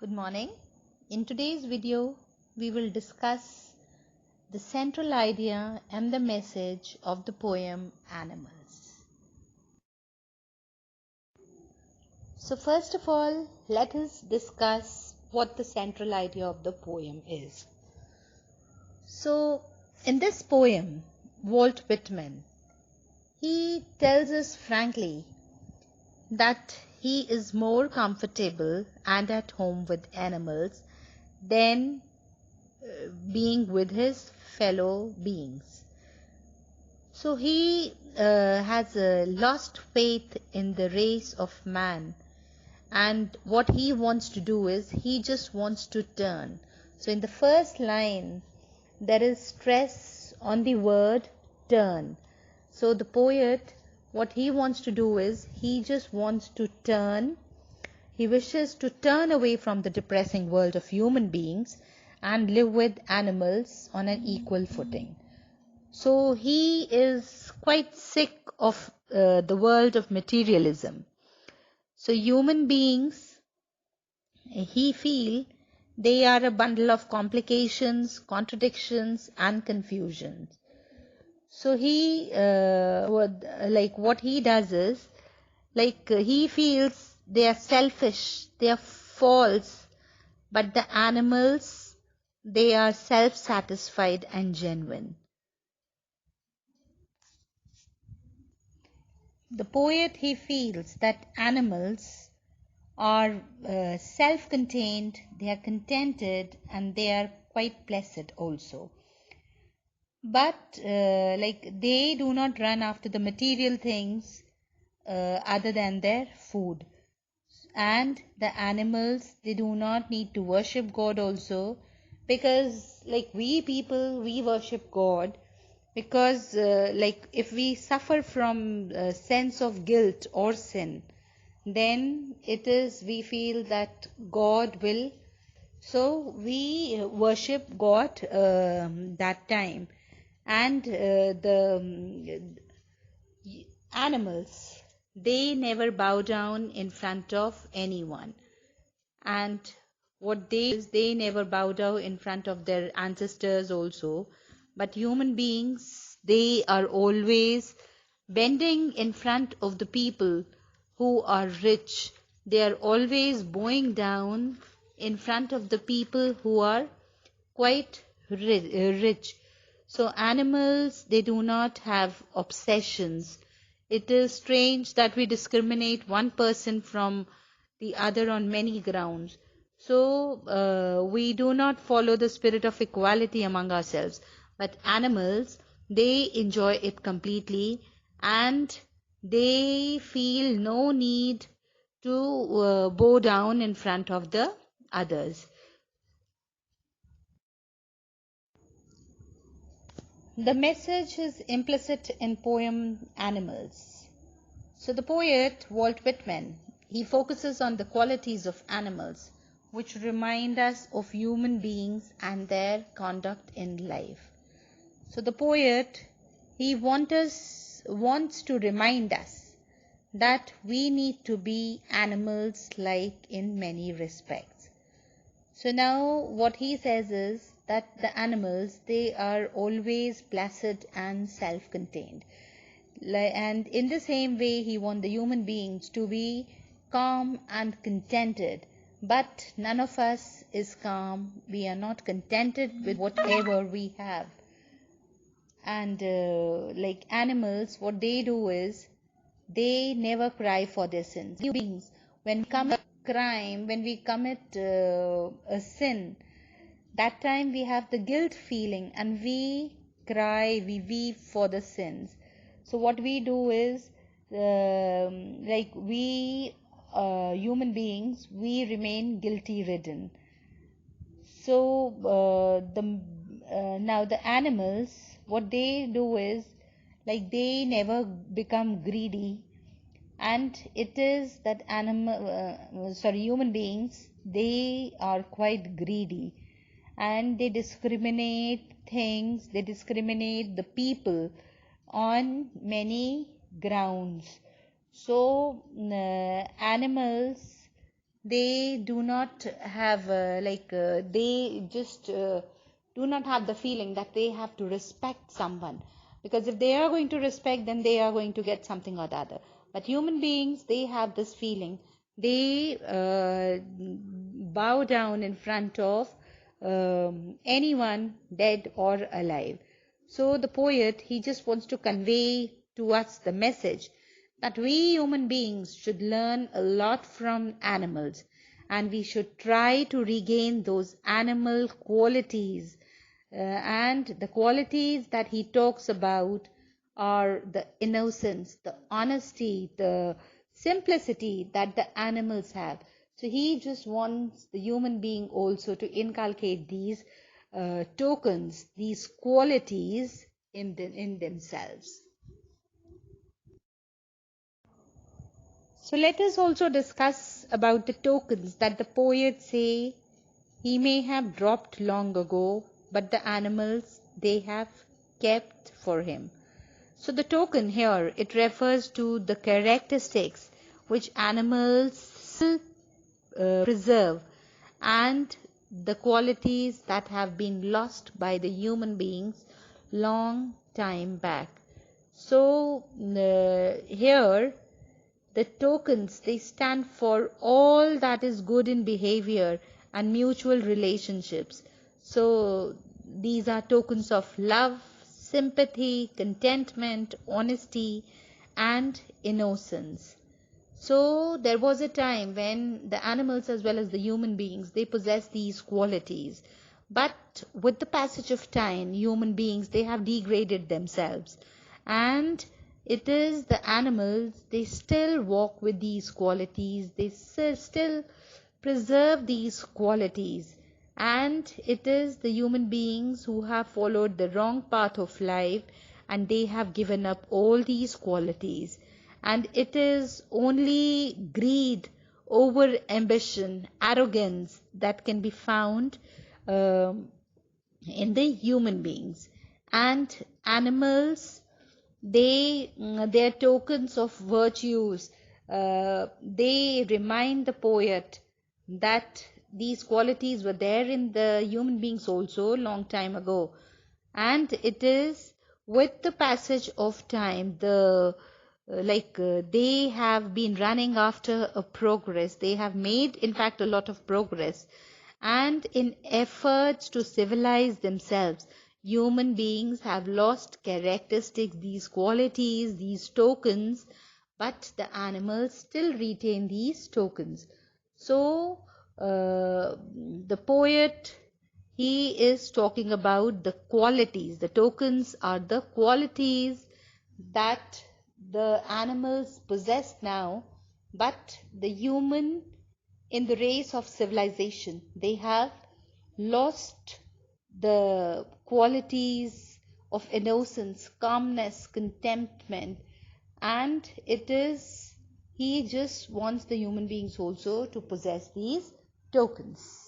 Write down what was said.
Good morning. In today's video, we will discuss the central idea and the message of the poem Animals. So first of all, let us discuss what the central idea of the poem is. So in this poem, Walt Whitman, he tells us frankly that he is more comfortable and at home with animals than being with his fellow beings. So he has lost faith in the race of man, and what he wants to do is he just wants to turn. So in the first line there is stress on the word turn. So the poet, what he wants to do is he just wants to turn. He wishes to turn away from the depressing world of human beings and live with animals on an equal footing. So he is quite sick of the world of materialism. So human beings, he feel they are a bundle of complications, contradictions and confusions. So he what he does is he feels they are selfish, they are false, but the animals, they are self-satisfied and genuine. The poet, he feels that animals are self-contained, they are contented and they are quite blessed also. But they do not run after the material things other than their food. And the animals, they do not need to worship God also, because like we people, we worship God because if we suffer from a sense of guilt or sin, then we feel that God will, so we worship God that time. And the animals, they never bow down in front of anyone. And what they never bow down in front of their ancestors also. But human beings, they are always bending in front of the people who are rich. They are always bowing down in front of the people who are quite rich. So animals, they do not have obsessions. It is strange that we discriminate one person from the other on many grounds. So we do not follow the spirit of equality among ourselves. But animals, they enjoy it completely and they feel no need to bow down in front of the others. The message is implicit in poem Animals. So the poet Walt Whitman, he focuses on the qualities of animals which remind us of human beings and their conduct in life. So the poet, he wants to remind us that we need to be animals like in many respects. So now what he says is that the animals, they are always placid and self-contained. And in the same way, he wants the human beings to be calm and contented. But none of us is calm. We are not contented with whatever we have. And like animals, what they do is they never cry for their sins. Human beings, when we commit crime, when we commit a sin, that time we have the guilt feeling and we cry, we weep for the sins. So what we do is human beings, we remain guilty ridden. So now the animals, what they do is they never become greedy. And it is that human beings, they are quite greedy and they discriminate things, they discriminate the people on many grounds. So animals, they do not have they just do not have the feeling that they have to respect someone, because if they are going to respect, then they are going to get something or the other. But human beings, they have this feeling. They bow down in front of anyone, dead or alive. So the poet, he just wants to convey to us the message that we human beings should learn a lot from animals, and we should try to regain those animal qualities. And the qualities that he talks about are the innocence, the honesty, the simplicity that the animals have. So he just wants the human being also to inculcate these tokens, these qualities in themselves. So let us also discuss about the tokens that the poets say he may have dropped long ago, but the animals, they have kept for him. So the token here, it refers to the characteristics which animals preserve, and the qualities that have been lost by the human beings long time back. So here the tokens, they stand for all that is good in behavior and mutual relationships. So these are tokens of love, sympathy, contentment, honesty, and innocence. So there was a time when the animals as well as the human beings, they possess these qualities. But with the passage of time, human beings, they have degraded themselves. And it is the animals, they still walk with these qualities, they still preserve these qualities. And it is the human beings who have followed the wrong path of life, and they have given up all these qualities. And it is only greed, over ambition, arrogance that can be found in the human beings. And animals, they are tokens of virtues. They remind the poet that these qualities were there in the human beings also long time ago. And it is with the passage of time, they have been running after a progress. They have made, in fact, a lot of progress. And in efforts to civilize themselves, human beings have lost characteristics, these qualities, these tokens, but the animals still retain these tokens. So the poet, he is talking about the qualities. The tokens are the qualities that the animals possess now, but the human, in the race of civilization, they have lost the qualities of innocence, calmness, contentment, and it is, he just wants the human beings also to possess these tokens.